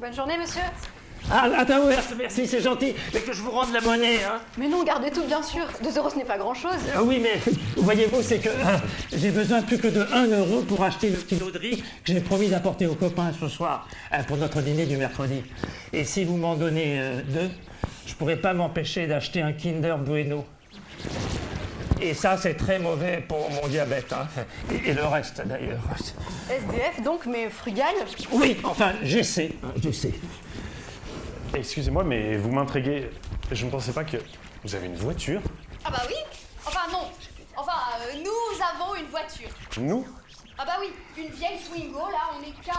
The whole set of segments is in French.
Bonne journée, monsieur. Ah, attends, ouais, merci, c'est gentil, mais que je vous rende la monnaie, hein. Mais non, gardez tout, bien sûr. 2 euros, ce n'est pas grand-chose. Oui, mais voyez-vous, c'est que j'ai besoin plus que de 1 euro pour acheter le kilo de riz que j'ai promis d'apporter aux copains ce soir pour notre dîner du mercredi. Et si vous m'en donnez 2, je pourrais pas m'empêcher d'acheter un Kinder Bueno. Et ça, c'est très mauvais pour mon diabète, hein. Et le reste, d'ailleurs. SDF, donc, mais frugal. Oui, enfin, j'essaie. Excusez-moi, mais vous m'intriguez. Je ne pensais pas que... Vous avez une voiture? Ah bah oui. Enfin non. Enfin, nous avons une voiture. Nous? Ah bah oui, une vieille Twingo, là, on est 15...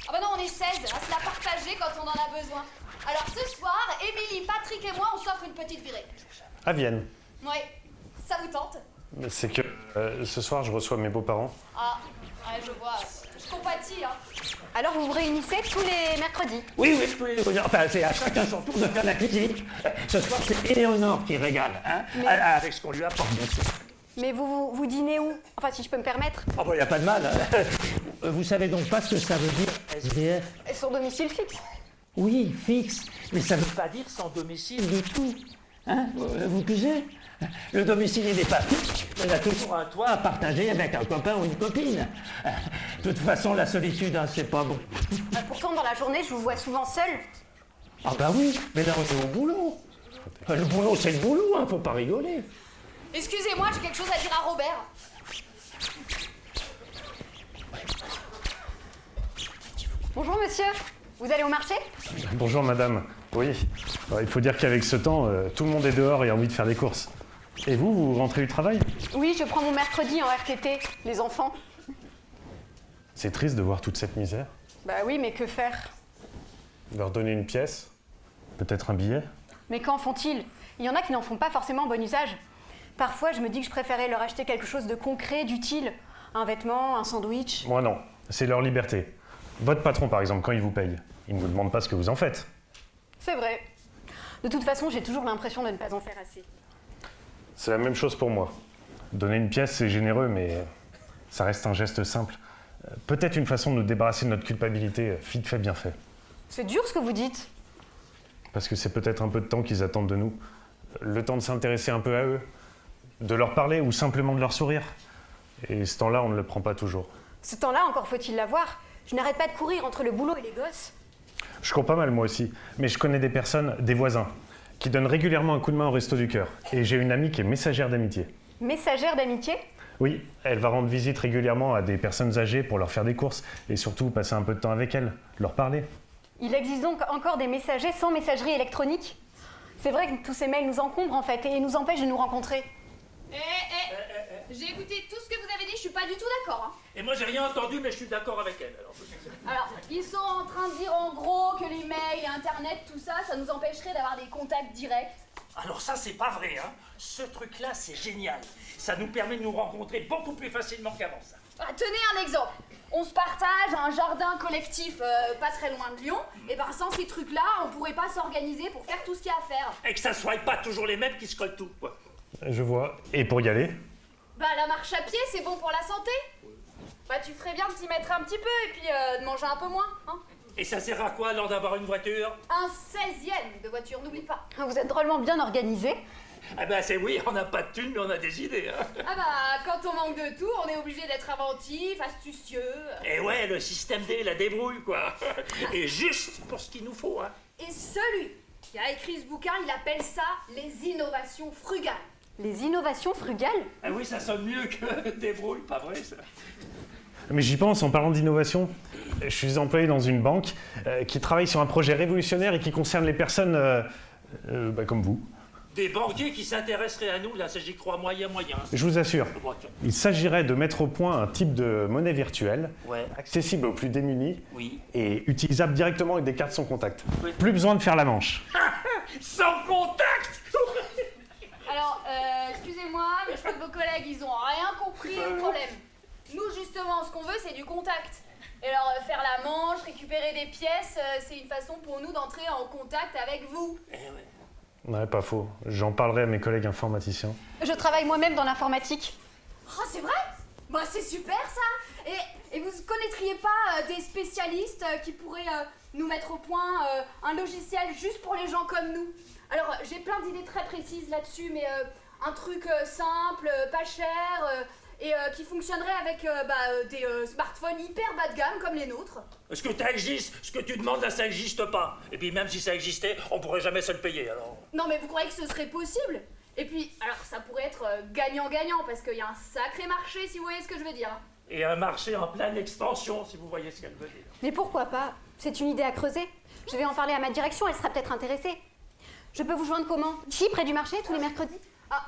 Ah bah non, on est 16, à se la partager quand on en a besoin. Alors ce soir, Émilie, Patrick et moi, on s'offre une petite virée. À Vienne. Ouais, ça vous tente? C'est que ce soir, je reçois mes beaux-parents. Ah, ouais, je vois. Je compatis, hein. Alors, vous vous réunissez tous les mercredis. Oui, enfin, c'est à chacun son tour de faire la cuisine. Ce soir, c'est Éléonore qui régale, hein, avec ce qu'on lui apporte, bien sûr. Mais vous dînez où? Enfin, si je peux me permettre. Oh, bah, y a pas de mal. Vous savez donc pas ce que ça veut dire, SDF? Sur domicile fixe. Oui, fixe, mais ça veut pas dire sans domicile du tout. Hein, vous pigez? Le domicile, il n'est pas fixe. Il y a toujours un toit à partager avec un copain ou une copine. De toute façon, la solitude, hein, c'est pas bon. Pourtant, dans la journée, je vous vois souvent seul. Ah bah oui, mais là, on est au boulot. Le boulot, c'est le boulot, hein, faut pas rigoler. Excusez-moi, j'ai quelque chose à dire à Robert. Bonjour, monsieur. Vous allez au marché? Bonjour, madame. Oui. Il faut dire qu'avec ce temps, tout le monde est dehors et a envie de faire des courses. Et vous rentrez du travail? Oui, je prends mon mercredi en RTT, les enfants. C'est triste de voir toute cette misère. Bah oui, mais que faire? Leur donner une pièce? Peut-être un billet? Mais qu'en font-ils? Il y en a qui n'en font pas forcément bon usage. Parfois, je me dis que je préférais leur acheter quelque chose de concret, d'utile. Un vêtement, un sandwich. Moi non, c'est leur liberté. Votre patron, par exemple, quand il vous paye, il ne vous demande pas ce que vous en faites. C'est vrai. De toute façon, j'ai toujours l'impression de ne pas en faire assez. C'est la même chose pour moi. Donner une pièce, c'est généreux, mais ça reste un geste simple. Peut-être une façon de nous débarrasser de notre culpabilité, vite fait, bien fait. C'est dur ce que vous dites. Parce que c'est peut-être un peu de temps qu'ils attendent de nous. Le temps de s'intéresser un peu à eux, de leur parler ou simplement de leur sourire. Et ce temps-là, on ne le prend pas toujours. Ce temps-là, encore faut-il l'avoir. Je n'arrête pas de courir entre le boulot et les gosses. Je cours pas mal moi aussi, mais je connais des personnes, des voisins, qui donnent régulièrement un coup de main au Resto du Cœur. Et j'ai une amie qui est messagère d'amitié. Messagère d'amitié? Oui, elle va rendre visite régulièrement à des personnes âgées pour leur faire des courses et surtout passer un peu de temps avec elles, leur parler. Il existe donc encore des messagers sans messagerie électronique? C'est vrai que tous ces mails nous encombrent en fait et nous empêchent de nous rencontrer. J'ai écouté tout ce que vous avez dit, je suis pas du tout d'accord, hein. Et moi, j'ai rien entendu, mais je suis d'accord avec elle. Alors, ils sont en train de dire en gros que les mails, Internet, tout ça, ça nous empêcherait d'avoir des contacts directs. Alors ça, c'est pas vrai, hein. Ce truc-là, c'est génial. Ça nous permet de nous rencontrer beaucoup plus facilement qu'avant, ça. Ah, tenez un exemple. On se partage un jardin collectif pas très loin de Lyon. Et ben sans ces trucs-là, on pourrait pas s'organiser pour faire tout ce qu'il y a à faire. Et que ça soit pas toujours les mêmes qui se collent tout, quoi. Je vois. Et pour y aller? Bah la marche à pied, c'est bon pour la santé. Bah tu ferais bien de t'y mettre un petit peu et puis de manger un peu moins, hein. Et ça sert à quoi, alors, d'avoir une voiture? Un 16e de voiture, n'oublie pas. Vous êtes drôlement bien organisés. Ah ben, c'est oui, on n'a pas de thunes, mais on a des idées, hein. Ah bah quand on manque de tout, on est obligé d'être inventif, astucieux. Et ouais, le système D, la débrouille, quoi. Et juste pour ce qu'il nous faut, hein. Et celui qui a écrit ce bouquin, il appelle ça les innovations frugales. Les innovations frugales? Ah oui, ça sonne mieux que débrouille, pas vrai, ça? Mais j'y pense en parlant d'innovation. Je suis employé dans une banque qui travaille sur un projet révolutionnaire et qui concerne les personnes comme vous. Des banquiers qui s'intéresseraient à nous, là, ça j'y crois moyen. Je vous assure, Bon, tiens. il s'agirait de mettre au point un type de monnaie virtuelle, Ouais. accessible aux plus démunis Oui. et utilisable directement avec des cartes sans contact. Oui. Plus besoin de faire la manche. Sans contact. Alors, excusez-moi, mais je crois que vos collègues, ils ont rien compris au problème. Nous, justement, ce qu'on veut, c'est du contact. Et alors, faire la manche, récupérer des pièces, c'est une façon pour nous d'entrer en contact avec vous. Ouais, pas faux. J'en parlerai à mes collègues informaticiens. Je travaille moi-même dans l'informatique. Oh, c'est vrai? Bah, c'est super, ça. Et vous connaîtriez pas des spécialistes qui pourraient nous mettre au point un logiciel juste pour les gens comme nous. Alors, j'ai plein d'idées très précises là-dessus, mais un truc simple, pas cher, et qui fonctionnerait avec des smartphones hyper bas de gamme comme les nôtres. Ce que ça existe, ce que tu demandes là, ça n'existe pas. Et puis même si ça existait, on pourrait jamais se le payer, alors... Non, mais vous croyez que ce serait possible? Et puis, alors ça pourrait être gagnant-gagnant, parce qu'il y a un sacré marché, si vous voyez ce que je veux dire. Et un marché en pleine expansion, si vous voyez ce qu'elle veut dire. Mais pourquoi pas? C'est une idée à creuser. Je vais en parler à ma direction, elle sera peut-être intéressée. Je peux vous joindre comment? Ici, près du marché, tous les mercredis? Ah,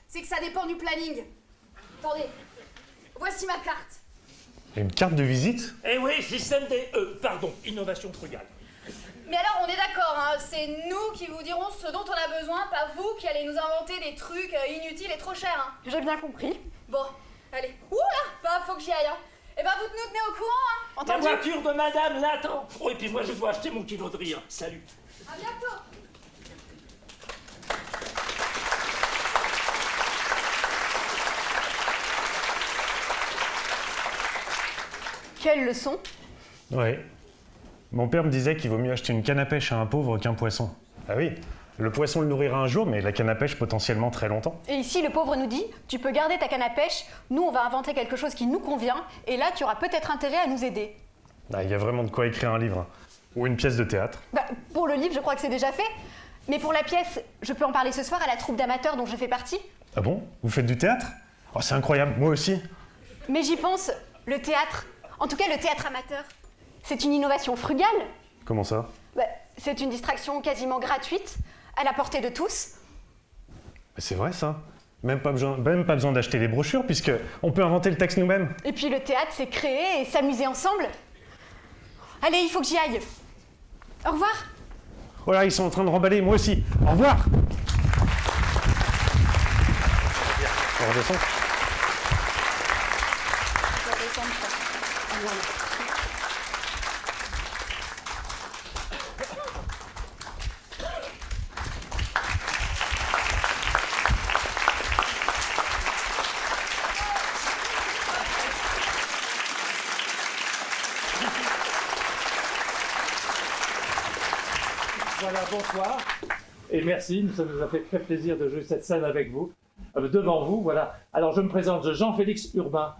c'est que ça dépend du planning. Attendez, voici ma carte. Et une carte de visite? Eh oui, système des... innovation frugale. Mais alors, on est d'accord, hein, c'est nous qui vous dirons ce dont on a besoin, pas vous qui allez nous inventer des trucs inutiles et trop chers. Hein. J'ai bien compris. Bon, allez. Ouh là, faut que j'y aille. Hein. Eh ben, vous nous tenez au courant, hein. La Entendu? voiture de madame l'attend. Oh, et puis moi, je dois acheter mon kilo de riz. Hein. Salut. À bientôt. Quelle leçon? Ouais. Mon père me disait qu'il vaut mieux acheter une canne à pêche à un pauvre qu'un poisson. Ah oui, le poisson le nourrira un jour, mais la canne à pêche potentiellement très longtemps. Et ici, le pauvre nous dit, tu peux garder ta canne à pêche, nous on va inventer quelque chose qui nous convient, et là tu auras peut-être intérêt à nous aider. Ah, il y a vraiment de quoi écrire un livre. Hein. Ou une pièce de théâtre. Pour le livre, je crois que c'est déjà fait. Mais pour la pièce, je peux en parler ce soir à la troupe d'amateurs dont je fais partie. Ah bon? Vous faites du théâtre? Oh, c'est incroyable, moi aussi. Mais j'y pense, le théâtre, en tout cas le théâtre amateur, c'est une innovation frugale. Comment ça? C'est une distraction quasiment gratuite, à la portée de tous. C'est vrai ça. Même pas besoin d'acheter les brochures, puisque on peut inventer le texte nous-mêmes. Et puis le théâtre, c'est créer et s'amuser ensemble. Allez, il faut que j'y aille. Au revoir. Voilà, ils sont en train de remballer, moi aussi. Au revoir. On redescend. Voilà, bonsoir et merci, ça nous a fait très plaisir de jouer cette scène avec vous, devant vous, voilà. Alors je me présente, Jean-Félix Urbain.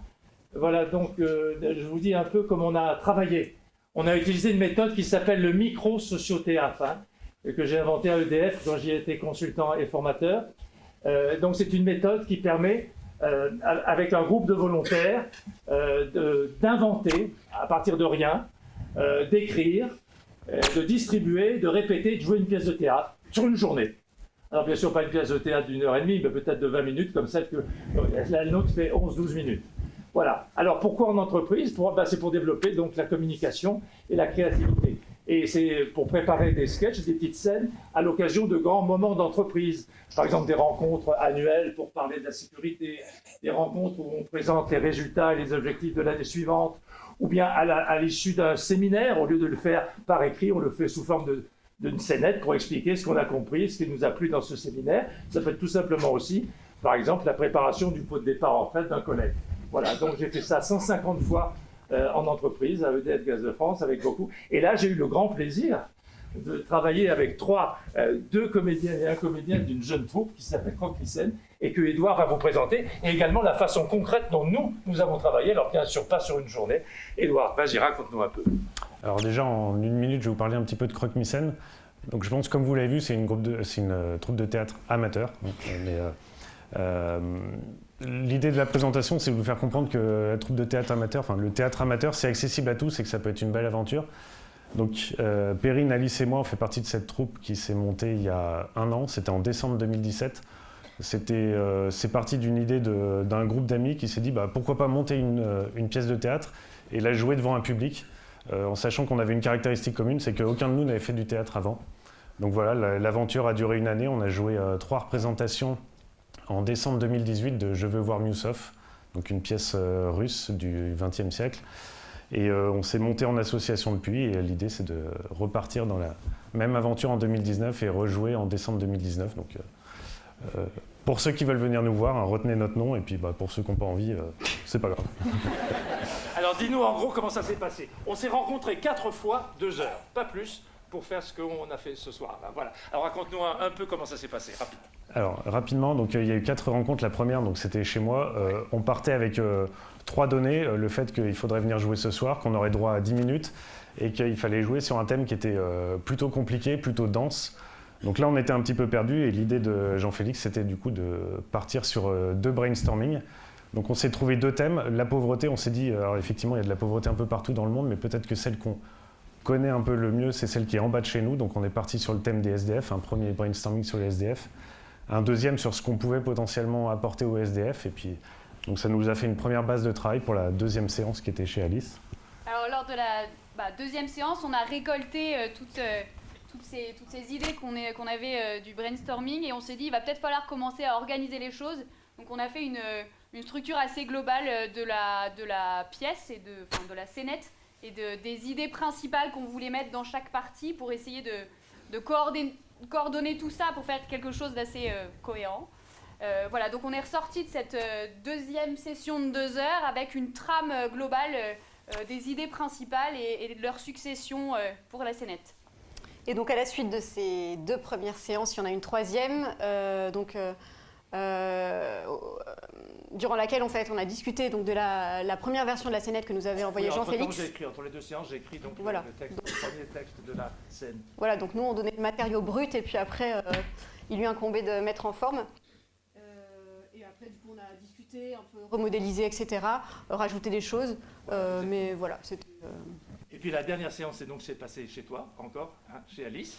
Voilà, donc je vous dis un peu comment on a travaillé. On a utilisé une méthode qui s'appelle le micro-sociothéâtre, hein, que j'ai inventé à EDF, dont j'y ai été consultant et formateur. Donc c'est une méthode qui permet, avec un groupe de volontaires, d'inventer à partir de rien, d'écrire, de distribuer, de répéter, de jouer une pièce de théâtre sur une journée. Alors bien sûr, pas une pièce de théâtre d'1h30, mais peut-être de 20 minutes, comme celle que la nôtre fait 11-12 minutes. Voilà. Alors pourquoi en entreprise? C'est pour développer donc la communication et la créativité. Et c'est pour préparer des sketchs, des petites scènes à l'occasion de grands moments d'entreprise. Par exemple, des rencontres annuelles pour parler de la sécurité, des rencontres où on présente les résultats et les objectifs de l'année suivante, ou bien à l'issue d'un séminaire, au lieu de le faire par écrit, on le fait sous forme d'une scénette pour expliquer ce qu'on a compris, ce qui nous a plu dans ce séminaire. Ça peut être tout simplement aussi, par exemple, la préparation du pot de départ en retraite d'un collègue. Voilà, donc j'ai fait ça 150 fois en entreprise, à EDF Gaz de France, avec beaucoup. Et là, j'ai eu le grand plaisir de travailler avec deux comédiens et un comédien d'une jeune troupe qui s'appelle Croque-Mitaine et que Édouard va vous présenter, et également la façon concrète dont nous avons travaillé, alors bien sûr pas sur une journée. Édouard, vas-y, raconte-nous un peu. Alors déjà, en une minute, je vais vous parler un petit peu de Croque-Mitaine. Donc je pense, comme vous l'avez vu, c'est une troupe de théâtre amateur. L'idée de la présentation, c'est de vous faire comprendre que la troupe de théâtre amateur, enfin le théâtre amateur, c'est accessible à tous et que ça peut être une belle aventure. Donc Perrine, Alice et moi, on fait partie de cette troupe qui s'est montée il y a 1 an, c'était en décembre 2017. C'est parti d'une idée d'un groupe d'amis qui s'est dit pourquoi pas monter une pièce de théâtre et la jouer devant un public, en sachant qu'on avait une caractéristique commune, c'est qu'aucun de nous n'avait fait du théâtre avant. Donc voilà, l'aventure a duré 1 année, on a joué 3 représentations en décembre 2018 de Je veux voir Miusov, donc une pièce russe du XXe siècle. Et on s'est monté en association depuis, et l'idée c'est de repartir dans la même aventure en 2019 et rejouer en décembre 2019. Donc pour ceux qui veulent venir nous voir, retenez notre nom, et puis pour ceux qui n'ont pas envie, c'est pas grave. Alors dis-nous en gros comment ça s'est passé. On s'est rencontrés 4 fois 2 heures, pas plus, pour faire ce qu'on a fait ce soir. Voilà. Alors raconte-nous un peu comment ça s'est passé, rapidement. Alors rapidement, donc il y a eu 4 rencontres. La première, donc c'était chez moi. On partait avec 3 données, le fait qu'il faudrait venir jouer ce soir, qu'on aurait droit à 10 minutes et qu'il fallait jouer sur un thème qui était plutôt compliqué, plutôt dense. Donc là, on était un petit peu perdu et l'idée de Jean-Félix, c'était du coup de partir sur 2 brainstorming. Donc on s'est trouvé 2 thèmes. La pauvreté, on s'est dit, alors effectivement, il y a de la pauvreté un peu partout dans le monde, mais peut-être que celle qu'on connaît un peu le mieux, c'est celle qui est en bas de chez nous. Donc on est parti sur le thème des SDF, un premier brainstorming sur les SDF, un deuxième sur ce qu'on pouvait potentiellement apporter aux SDF, et puis donc ça nous a fait une première base de travail pour la deuxième séance qui était chez Alice. Alors lors de la deuxième séance, on a récolté toutes ces idées qu'on avait du brainstorming, et on s'est dit il va peut-être falloir commencer à organiser les choses. Donc on a fait une structure assez globale de la pièce et de la scénette et des idées principales qu'on voulait mettre dans chaque partie pour essayer de coordonner tout ça pour faire quelque chose d'assez cohérent. Voilà, donc on est ressorti de cette deuxième session de 2 heures avec une trame globale des idées principales et de leur succession pour la scénette. Et donc à la suite de ces 2 premières séances, il y en a une troisième, durant laquelle en fait on a discuté donc de la première version de la scénette que nous avait envoyée Jean-Félix. Entre les 2 séances, j'ai écrit donc voilà. le premier texte de la scène. Voilà, donc nous on donnait le matériau brut et puis après il lui incombait de mettre en forme. Et après du coup on a discuté, un peu remodélisé, etc., rajouté des choses, mais voilà, c'était... Et puis la dernière séance s'est passée chez toi, encore, hein, chez Alice.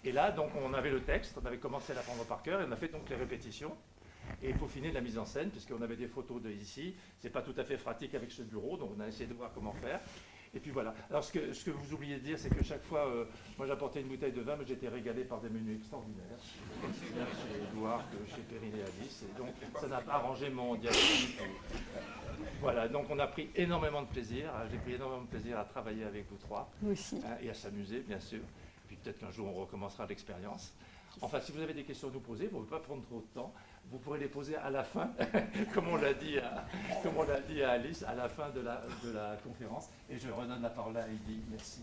Et là, donc, on avait le texte, on avait commencé à l'apprendre par cœur, et on a fait donc les répétitions. Et peaufiner de la mise en scène, puisqu'on avait des photos de ici. C'est pas tout à fait pratique avec ce bureau, donc on a essayé de voir comment faire. Et puis voilà. Alors ce que vous oubliez de dire, c'est que chaque fois, moi j'apportais une bouteille de vin, mais j'étais régalé par des menus extraordinaires, aussi bien chez Édouard que chez Perrine et Alice. Et donc ça n'a pas arrangé mon diagnostic. Voilà, donc on a pris énormément de plaisir. J'ai pris énormément de plaisir à travailler avec vous 3. Nous aussi. Et à s'amuser, bien sûr. Puis peut-être qu'un jour on recommencera l'expérience. Enfin, si vous avez des questions à nous poser, pour ne pas prendre trop de temps, vous pourrez les poser à la fin, comme on l'a dit à Alice, à la fin de la conférence. Et je redonne la parole à Heidi. Merci.